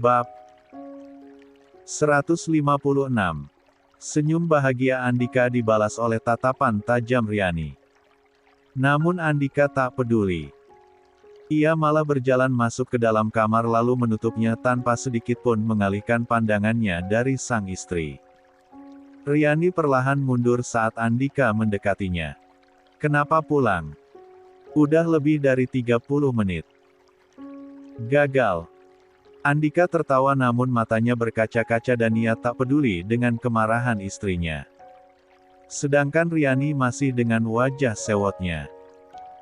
Bab 156. Senyum bahagia Andika dibalas oleh tatapan tajam Riani. Namun Andika tak peduli. Ia malah berjalan masuk ke dalam kamar lalu menutupnya tanpa sedikit pun mengalihkan pandangannya dari sang istri. Riani perlahan mundur saat Andika mendekatinya. Kenapa pulang? Udah lebih dari 30 menit. Gagal. Andika tertawa namun matanya berkaca-kaca dan ia tak peduli dengan kemarahan istrinya. Sedangkan Riani masih dengan wajah sewotnya.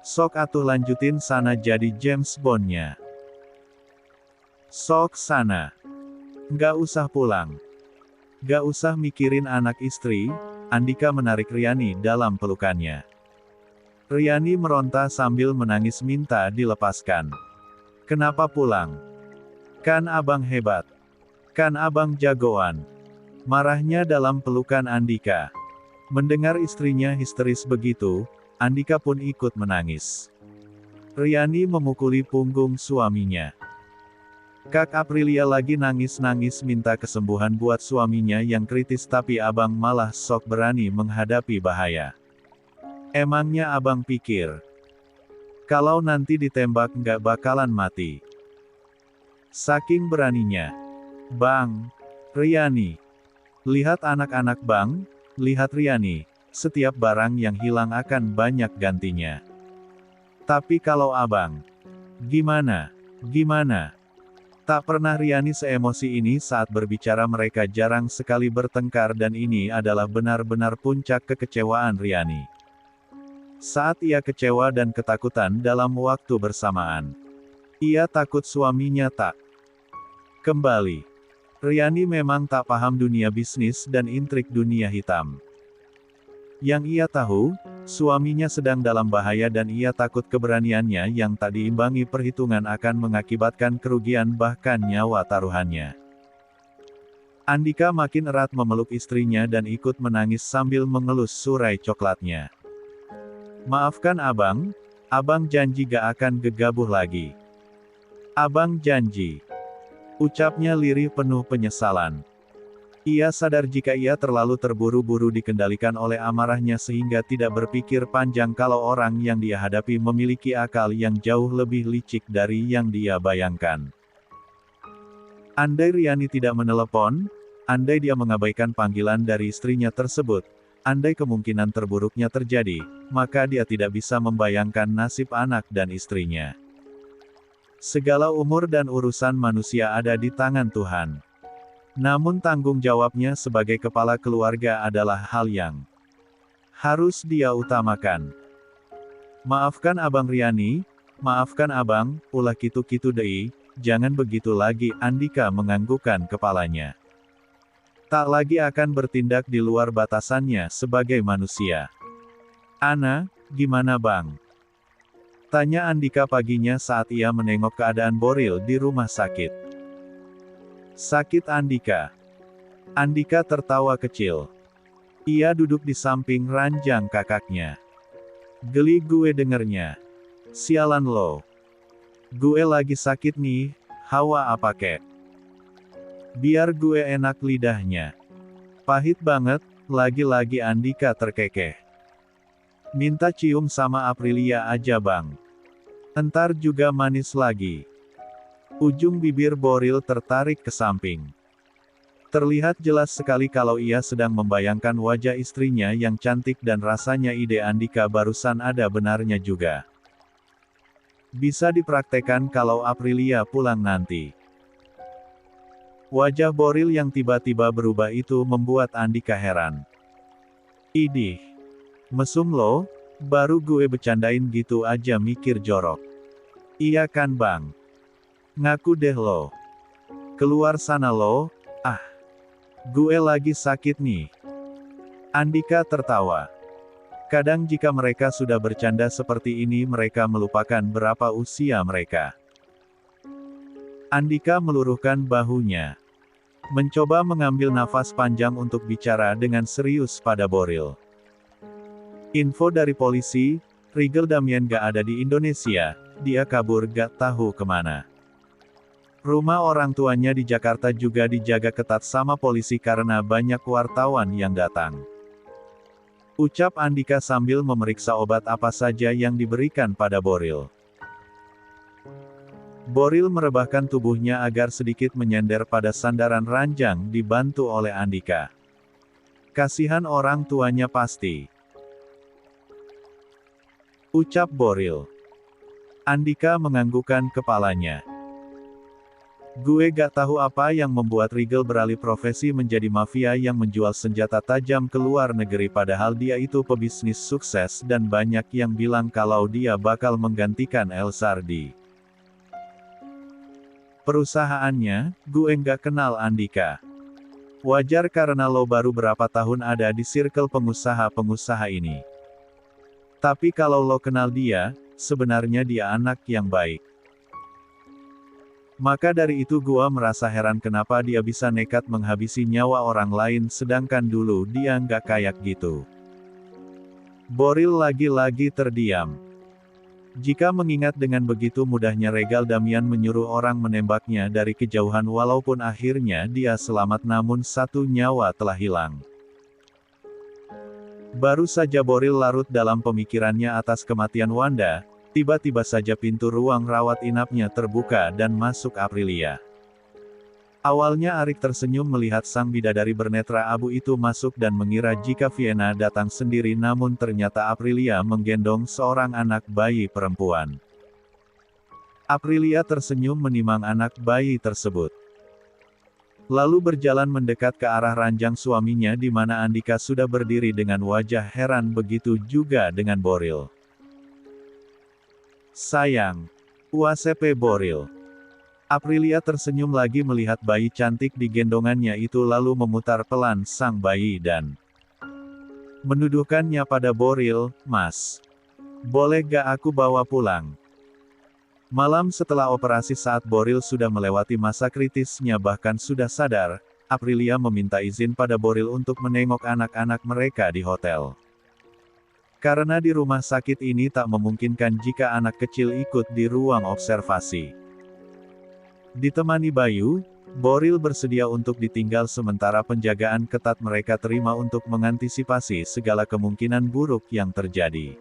Sok atuh lanjutin sana jadi James Bond-nya. Sok sana. Nggak usah pulang. Nggak usah mikirin anak istri, Andika menarik Riani dalam pelukannya. Riani meronta sambil menangis minta dilepaskan. Kenapa pulang? Kan abang hebat. Kan abang jagoan. Marahnya dalam pelukan Andika. Mendengar istrinya histeris begitu, Andika pun ikut menangis. Riani memukuli punggung suaminya. Kak Aprilia lagi nangis-nangis minta kesembuhan buat suaminya yang kritis tapi abang malah sok berani menghadapi bahaya. Emangnya abang pikir, kalau nanti ditembak nggak bakalan mati? Saking beraninya. Bang. Riani. Lihat anak-anak bang, lihat Riani. Setiap barang yang hilang akan banyak gantinya. Tapi kalau abang, gimana? Gimana? Tak pernah Riani seemosi ini saat berbicara. Mereka jarang sekali bertengkar dan ini adalah benar-benar puncak kekecewaan Riani. Saat ia kecewa dan ketakutan dalam waktu bersamaan. Ia takut suaminya tak kembali. Riani memang tak paham dunia bisnis dan intrik dunia hitam. Yang ia tahu, suaminya sedang dalam bahaya dan ia takut keberaniannya yang tak diimbangi perhitungan akan mengakibatkan kerugian bahkan nyawa taruhannya. Andika makin erat memeluk istrinya dan ikut menangis sambil mengelus surai coklatnya. Maafkan abang, abang janji gak akan gegabah lagi. Abang janji. Ucapnya lirih penuh penyesalan. Ia sadar jika ia terlalu terburu-buru dikendalikan oleh amarahnya sehingga tidak berpikir panjang kalau orang yang dia hadapi memiliki akal yang jauh lebih licik dari yang dia bayangkan. Andai Riani tidak menelepon, andai dia mengabaikan panggilan dari istrinya tersebut, andai kemungkinan terburuknya terjadi, maka dia tidak bisa membayangkan nasib anak dan istrinya. Segala umur dan urusan manusia ada di tangan Tuhan. Namun tanggung jawabnya sebagai kepala keluarga adalah hal yang harus dia utamakan. Maafkan abang Riani, maafkan abang, ulah kitu-kitu deui, jangan begitu lagi. Andika menganggukkan kepalanya. Tak lagi akan bertindak di luar batasannya sebagai manusia. Ana, gimana bang? Tanya Andika paginya saat ia menengok keadaan Boril di rumah sakit. Sakit Andika. Andika tertawa kecil. Ia duduk di samping ranjang kakaknya. Geli gue dengernya. Sialan lo. Gue lagi sakit nih, hawa apa kek? Biar gue enak lidahnya. Pahit banget, lagi-lagi Andika terkekeh. Minta cium sama Aprilia aja bang. Entar juga manis lagi. Ujung bibir Boril tertarik ke samping. Terlihat jelas sekali kalau ia sedang membayangkan wajah istrinya yang cantik dan rasanya ide Andika barusan ada benarnya juga. Bisa dipraktekan kalau Aprilia pulang nanti. Wajah Boril yang tiba-tiba berubah itu membuat Andika heran. Idih. Mesum lo, baru gue bercandain gitu aja mikir jorok. Iya kan bang? Ngaku deh lo. Keluar sana lo, ah. Gue lagi sakit nih. Andika tertawa. Kadang jika mereka sudah bercanda seperti ini mereka melupakan berapa usia mereka. Andika meluruhkan bahunya. Mencoba mengambil nafas panjang untuk bicara dengan serius pada Boril. Info dari polisi, Rigel Damien gak ada di Indonesia, dia kabur gak tahu kemana. Rumah orang tuanya di Jakarta juga dijaga ketat sama polisi karena banyak wartawan yang datang. Ucap Andika sambil memeriksa obat apa saja yang diberikan pada Boril. Boril merebahkan tubuhnya agar sedikit menyender pada sandaran ranjang dibantu oleh Andika. Kasihan orang tuanya pasti. Ucap Boril. Andika menganggukkan kepalanya. Gue gak tahu apa yang membuat Rigel beralih profesi menjadi mafia yang menjual senjata tajam ke luar negeri padahal dia itu pebisnis sukses dan banyak yang bilang kalau dia bakal menggantikan El Sardi. Perusahaannya, gue gak kenal Andika. Wajar karena lo baru berapa tahun ada di circle pengusaha-pengusaha ini. Tapi kalau lo kenal dia, sebenarnya dia anak yang baik. Maka dari itu gua merasa heran kenapa dia bisa nekat menghabisi nyawa orang lain sedangkan dulu dia nggak kayak gitu. Boril lagi-lagi terdiam. Jika mengingat dengan begitu mudahnya Regal Damian menyuruh orang menembaknya dari kejauhan walaupun akhirnya dia selamat namun satu nyawa telah hilang. Baru saja Boril larut dalam pemikirannya atas kematian Wanda, tiba-tiba saja pintu ruang rawat inapnya terbuka dan masuk Aprilia. Awalnya Arik tersenyum melihat sang bidadari bernetra abu itu masuk dan mengira jika Vienna datang sendiri namun ternyata Aprilia menggendong seorang anak bayi perempuan. Aprilia tersenyum menimang anak bayi tersebut. Lalu berjalan mendekat ke arah ranjang suaminya di mana Andika sudah berdiri dengan wajah heran begitu juga dengan Boril. Sayang. UACP Boril. Aprilia tersenyum lagi melihat bayi cantik di gendongannya itu lalu memutar pelan sang bayi dan menuduhkannya pada Boril, Mas. Boleh gak aku bawa pulang? Malam setelah operasi saat Boril sudah melewati masa kritisnya bahkan sudah sadar, Aprilia meminta izin pada Boril untuk menengok anak-anak mereka di hotel. Karena di rumah sakit ini tak memungkinkan jika anak kecil ikut di ruang observasi. Ditemani Bayu, Boril bersedia untuk ditinggal sementara penjagaan ketat mereka terima untuk mengantisipasi segala kemungkinan buruk yang terjadi.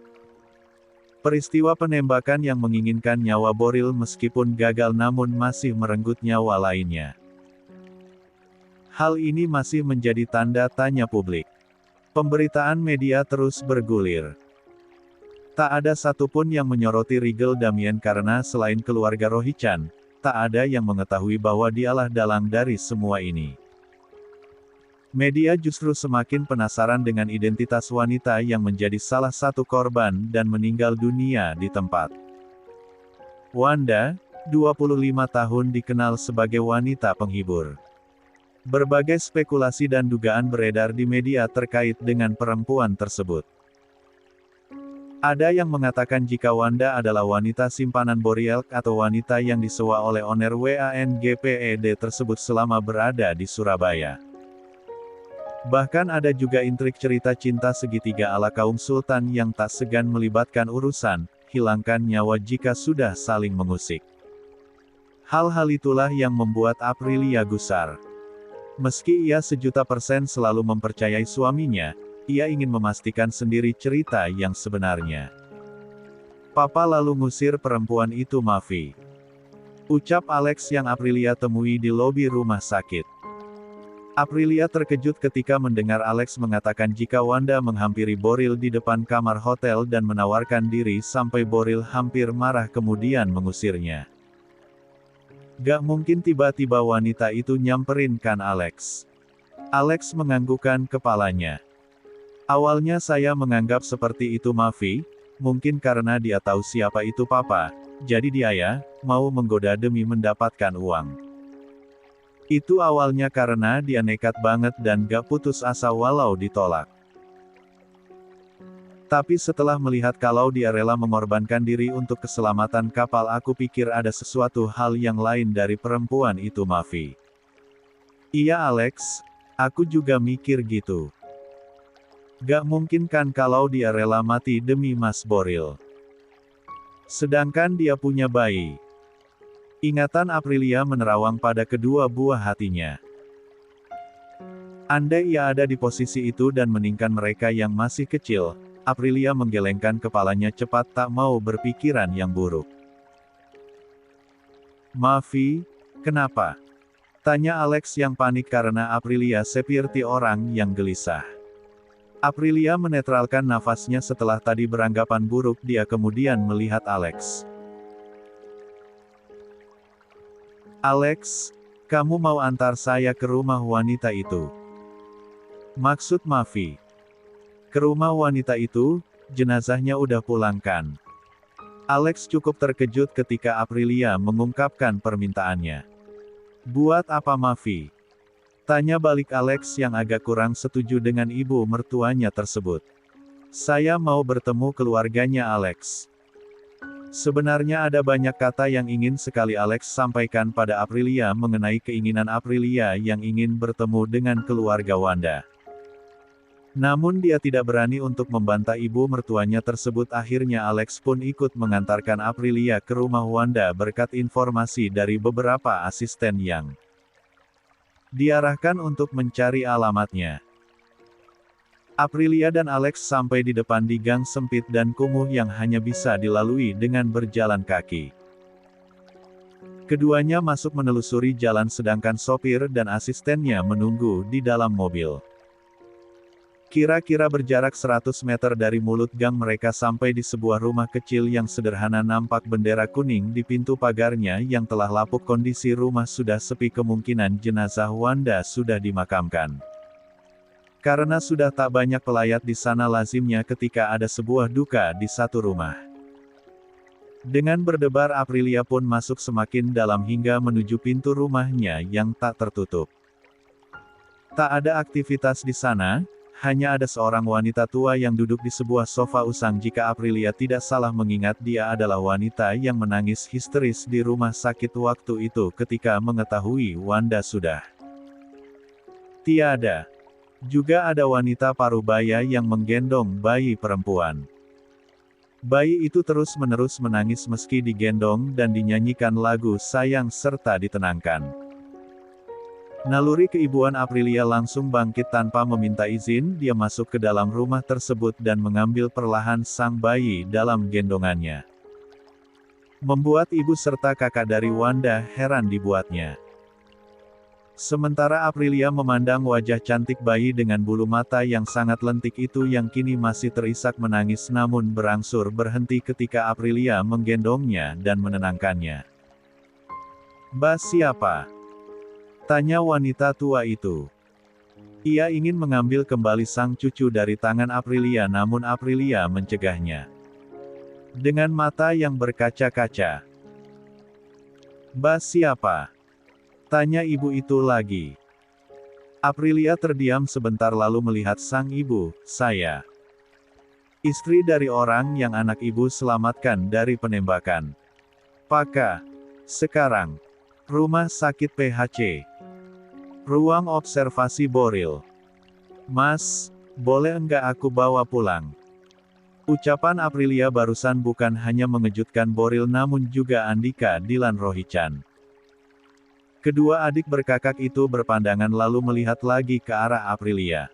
Peristiwa penembakan yang menginginkan nyawa Boril meskipun gagal namun masih merenggut nyawa lainnya. Hal ini masih menjadi tanda tanya publik. Pemberitaan media terus bergulir. Tak ada satupun yang menyoroti Rigel Damian karena selain keluarga Rohichan, tak ada yang mengetahui bahwa dialah dalang dari semua ini. Media justru semakin penasaran dengan identitas wanita yang menjadi salah satu korban dan meninggal dunia di tempat. Wanda, 25 tahun dikenal sebagai wanita penghibur. Berbagai spekulasi dan dugaan beredar di media terkait dengan perempuan tersebut. Ada yang mengatakan jika Wanda adalah wanita simpanan Boril atau wanita yang disewa oleh owner WANGPED tersebut selama berada di Surabaya. Bahkan ada juga intrik cerita cinta segitiga ala kaum sultan yang tak segan melibatkan urusan, hilangkan nyawa jika sudah saling mengusik. Hal-hal itulah yang membuat Aprilia gusar. Meski ia 1.000.000% selalu mempercayai suaminya, ia ingin memastikan sendiri cerita yang sebenarnya. Papa lalu ngusir perempuan itu Mavi. Ucap Alex yang Aprilia temui di lobi rumah sakit. Aprilia terkejut ketika mendengar Alex mengatakan jika Wanda menghampiri Boril di depan kamar hotel dan menawarkan diri sampai Boril hampir marah kemudian mengusirnya. Gak mungkin tiba-tiba wanita itu nyamperin kan Alex. Alex menganggukkan kepalanya. Awalnya saya menganggap seperti itu Mavi, mungkin karena dia tahu siapa itu Papa, jadi dia ya, mau menggoda demi mendapatkan uang. Itu awalnya karena dia nekat banget dan gak putus asa walau ditolak. Tapi setelah melihat kalau dia rela mengorbankan diri untuk keselamatan kapal aku pikir ada sesuatu hal yang lain dari perempuan itu Mavi. Iya Alex, aku juga mikir gitu. Gak mungkin kan kalau dia rela mati demi Mas Boril. Sedangkan dia punya bayi. Ingatan Aprilia menerawang pada kedua buah hatinya. Andai ia ada di posisi itu dan meninggalkan mereka yang masih kecil, Aprilia menggelengkan kepalanya cepat tak mau berpikiran yang buruk. "Mavi, kenapa?" tanya Alex yang panik karena Aprilia seperti orang yang gelisah. Aprilia menetralkan nafasnya setelah tadi beranggapan buruk. Dia kemudian melihat Alex. "Alex, kamu mau antar saya ke rumah wanita itu?" "Maksud Mavi? Ke rumah wanita itu? Jenazahnya udah pulangkan." Alex cukup terkejut ketika Aprilia mengungkapkan permintaannya. "Buat apa Mavi?" tanya balik Alex yang agak kurang setuju dengan ibu mertuanya tersebut. "Saya mau bertemu keluarganya Alex." Sebenarnya ada banyak kata yang ingin sekali Alex sampaikan pada Aprilia mengenai keinginan Aprilia yang ingin bertemu dengan keluarga Wanda. Namun dia tidak berani untuk membantah ibu mertuanya tersebut. Akhirnya Alex pun ikut mengantarkan Aprilia ke rumah Wanda berkat informasi dari beberapa asisten yang diarahkan untuk mencari alamatnya. Aprilia dan Alex sampai di depan di gang sempit dan kumuh yang hanya bisa dilalui dengan berjalan kaki. Keduanya masuk menelusuri jalan sedangkan sopir dan asistennya menunggu di dalam mobil. Kira-kira berjarak 100 meter dari mulut gang mereka sampai di sebuah rumah kecil yang sederhana. Nampak bendera kuning di pintu pagarnya yang telah lapuk. Kondisi rumah sudah sepi, kemungkinan jenazah Wanda sudah dimakamkan. Karena sudah tak banyak pelayat di sana, lazimnya ketika ada sebuah duka di satu rumah. Dengan berdebar Aprilia pun masuk semakin dalam hingga menuju pintu rumahnya yang tak tertutup. Tak ada aktivitas di sana. Hanya ada seorang wanita tua yang duduk di sebuah sofa usang. Jika Aprilia tidak salah mengingat, dia adalah wanita yang menangis histeris di rumah sakit waktu itu ketika mengetahui Wanda sudah tiada. Juga ada wanita parubaya yang menggendong bayi perempuan. Bayi itu terus-menerus menangis meski digendong dan dinyanyikan lagu sayang serta ditenangkan. Naluri keibuan Aprilia langsung bangkit. Tanpa meminta izin, dia masuk ke dalam rumah tersebut dan mengambil perlahan sang bayi dalam gendongannya. Membuat ibu serta kakak dari Wanda heran dibuatnya. Sementara Aprilia memandang wajah cantik bayi dengan bulu mata yang sangat lentik itu yang kini masih terisak menangis, namun berangsur berhenti ketika Aprilia menggendongnya dan menenangkannya. "Mbak siapa?" tanya wanita tua itu. Ia ingin mengambil kembali sang cucu dari tangan Aprilia, namun Aprilia mencegahnya. Dengan mata yang berkaca-kaca. "Mbak siapa?" tanya ibu itu lagi. Aprilia terdiam sebentar lalu melihat sang ibu. "Saya istri dari orang yang anak ibu selamatkan dari penembakan. Paka. Sekarang. Rumah sakit PHC. Ruang observasi Boril. Mas, boleh enggak aku bawa pulang?" Ucapan Aprilia barusan bukan hanya mengejutkan Boril namun juga Andika Dilan Rohichan. Kedua adik berkakak itu berpandangan lalu melihat lagi ke arah Aprilia.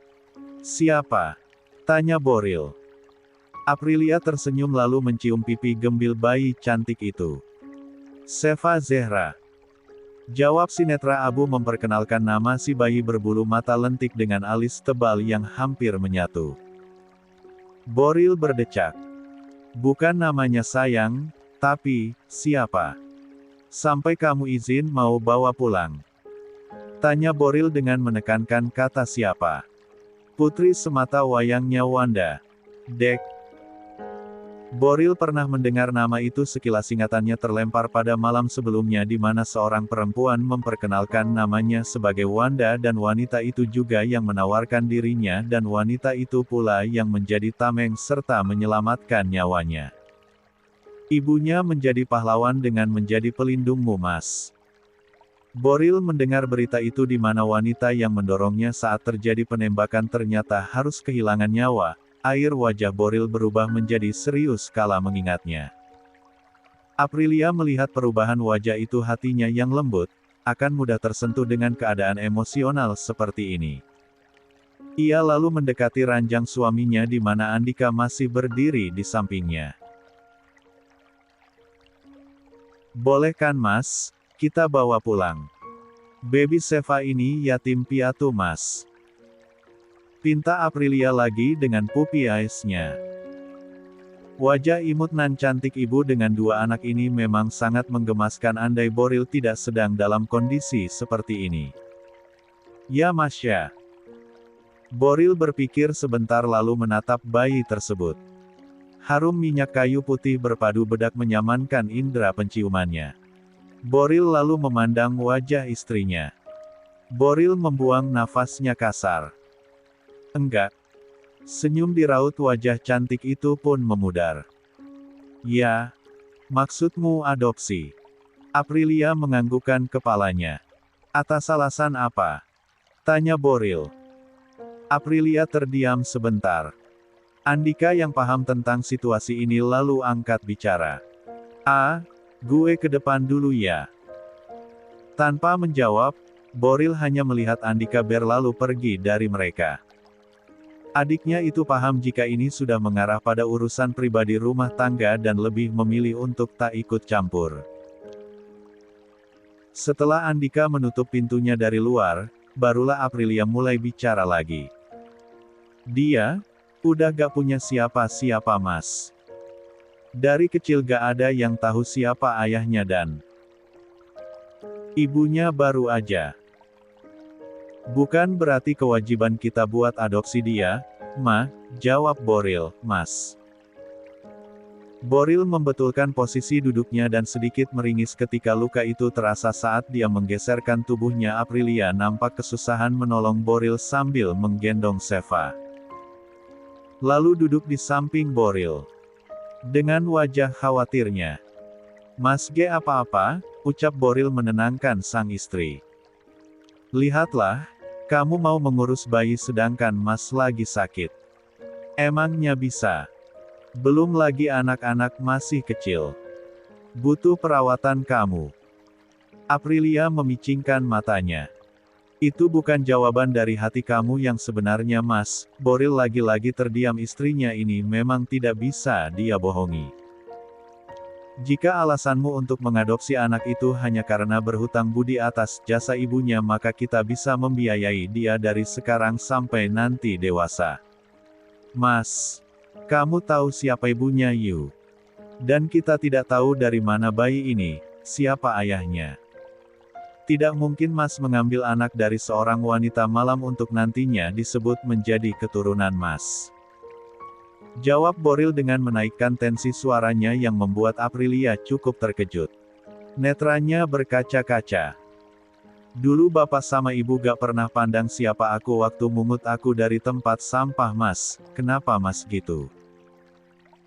"Siapa?" tanya Boril. Aprilia tersenyum lalu mencium pipi gembil bayi cantik itu. "Seva Zehra," jawab si netra abu memperkenalkan nama si bayi berbulu mata lentik dengan alis tebal yang hampir menyatu. Boril berdecak. "Bukan namanya sayang, tapi, siapa? Sampai kamu izin mau bawa pulang?" tanya Boril dengan menekankan kata siapa. "Putri semata wayangnya Wanda. Dek." Boril pernah mendengar nama itu sekilas, ingatannya terlempar pada malam sebelumnya di mana seorang perempuan memperkenalkan namanya sebagai Wanda dan wanita itu juga yang menawarkan dirinya dan wanita itu pula yang menjadi tameng serta menyelamatkan nyawanya. Ibunya menjadi pahlawan dengan menjadi pelindungmu Mas. Boril mendengar berita itu di mana wanita yang mendorongnya saat terjadi penembakan ternyata harus kehilangan nyawa. Air wajah Boril berubah menjadi serius kala mengingatnya. Aprilia melihat perubahan wajah itu, hatinya yang lembut, akan mudah tersentuh dengan keadaan emosional seperti ini. Ia lalu mendekati ranjang suaminya di mana Andika masih berdiri di sampingnya. "Boleh kan Mas, kita bawa pulang. Baby Seva ini yatim piatu Mas," pinta Aprilia lagi dengan puppy eyes-nya. Wajah imut nan cantik ibu dengan dua anak ini memang sangat menggemaskan andai Boril tidak sedang dalam kondisi seperti ini. Ya Masya. Boril berpikir sebentar lalu menatap bayi tersebut. Harum minyak kayu putih berpadu bedak menyamankan indera penciumannya. Boril lalu memandang wajah istrinya. Boril membuang nafasnya kasar. Enggak. Senyum di raut wajah cantik itu pun memudar. "Ya, maksudmu adopsi?" Aprilia menganggukkan kepalanya. "Atas alasan apa?" tanya Boril. Aprilia terdiam sebentar. Andika yang paham tentang situasi ini lalu angkat bicara. Gue ke depan dulu ya." Tanpa menjawab, Boril hanya melihat Andika berlalu pergi dari mereka. Adiknya itu paham jika ini sudah mengarah pada urusan pribadi rumah tangga dan lebih memilih untuk tak ikut campur. Setelah Andika menutup pintunya dari luar, barulah Aprilia mulai bicara lagi. "Dia udah gak punya siapa-siapa Mas. Dari kecil gak ada yang tahu siapa ayahnya dan ibunya baru aja. Bukan berarti kewajiban kita buat adopsi dia, Ma," jawab Boril, "Mas." Boril membetulkan posisi duduknya dan sedikit meringis ketika luka itu terasa saat dia menggeserkan tubuhnya. Aprilia nampak kesusahan menolong Boril sambil menggendong Seva. Lalu duduk di samping Boril. Dengan wajah khawatirnya. "Mas G apa-apa," ucap Boril menenangkan sang istri. "Lihatlah, kamu mau mengurus bayi sedangkan Mas lagi sakit. Emangnya bisa? Belum lagi anak-anak masih kecil. Butuh perawatan kamu." Aprilia memicingkan matanya. "Itu bukan jawaban dari hati kamu yang sebenarnya Mas." Boril lagi-lagi terdiam, istrinya ini memang tidak bisa dia bohongi. "Jika alasanmu untuk mengadopsi anak itu hanya karena berhutang budi atas jasa ibunya, maka kita bisa membiayai dia dari sekarang sampai nanti dewasa. Mas, kamu tahu siapa ibunya Yu. Dan kita tidak tahu dari mana bayi ini, siapa ayahnya. Tidak mungkin Mas mengambil anak dari seorang wanita malam untuk nantinya disebut menjadi keturunan Mas." Jawab Boril dengan menaikkan tensi suaranya yang membuat Aprilia cukup terkejut. Netranya berkaca-kaca. "Dulu bapak sama ibu gak pernah pandang siapa aku waktu mungut aku dari tempat sampah Mas, kenapa Mas gitu?"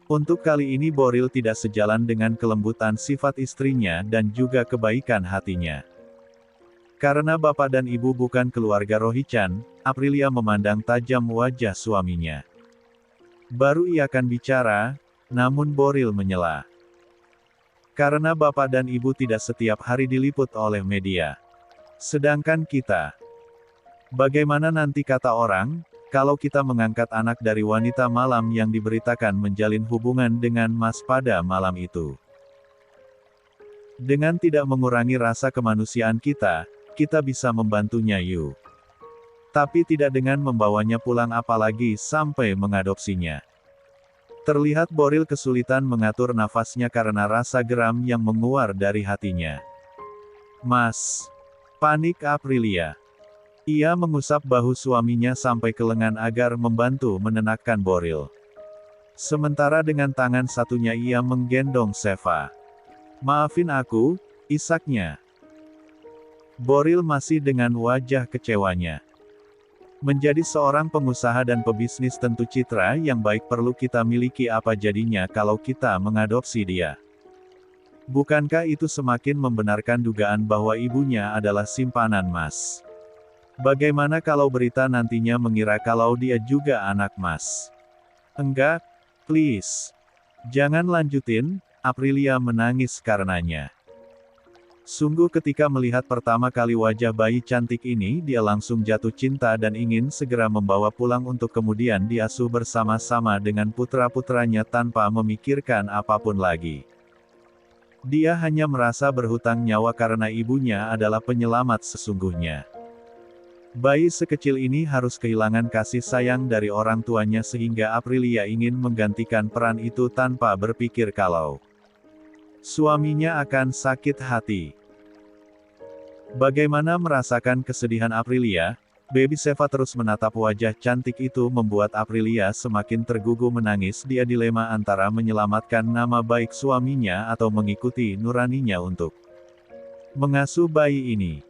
Untuk kali ini Boril tidak sejalan dengan kelembutan sifat istrinya dan juga kebaikan hatinya. Karena bapak dan ibu bukan keluarga Rohichan, Aprilia memandang tajam wajah suaminya. Baru ia akan bicara, namun Boril menyela. "Karena bapak dan ibu tidak setiap hari diliput oleh media. Sedangkan kita. Bagaimana nanti kata orang, kalau kita mengangkat anak dari wanita malam yang diberitakan menjalin hubungan dengan Mas pada malam itu. Dengan tidak mengurangi rasa kemanusiaan kita bisa membantunya Yu. Tapi tidak dengan membawanya pulang apalagi sampai mengadopsinya." Terlihat Boril kesulitan mengatur nafasnya karena rasa geram yang menguar dari hatinya. "Mas," panik Aprilia. Ia mengusap bahu suaminya sampai ke lengan agar membantu menenangkan Boril. Sementara dengan tangan satunya ia menggendong Seva. "Maafin aku," isaknya. Boril masih dengan wajah kecewanya. Menjadi seorang pengusaha dan pebisnis tentu citra yang baik perlu kita miliki. Apa jadinya kalau kita mengadopsi dia? Bukankah itu semakin membenarkan dugaan bahwa ibunya adalah simpanan Mas? Bagaimana kalau berita nantinya mengira kalau dia juga anak Mas? Enggak, please. Jangan lanjutin, Aprilia menangis karenanya. Sungguh ketika melihat pertama kali wajah bayi cantik ini dia langsung jatuh cinta dan ingin segera membawa pulang untuk kemudian diasuh bersama-sama dengan putra-putranya tanpa memikirkan apapun lagi. Dia hanya merasa berhutang nyawa karena ibunya adalah penyelamat sesungguhnya. Bayi sekecil ini harus kehilangan kasih sayang dari orang tuanya sehingga Aprilia ingin menggantikan peran itu tanpa berpikir kalau suaminya akan sakit hati. Bagaimana merasakan kesedihan Aprilia, Baby Sheva terus menatap wajah cantik itu membuat Aprilia semakin tergugu menangis. Dia dilema antara menyelamatkan nama baik suaminya atau mengikuti nuraninya untuk mengasuh bayi ini.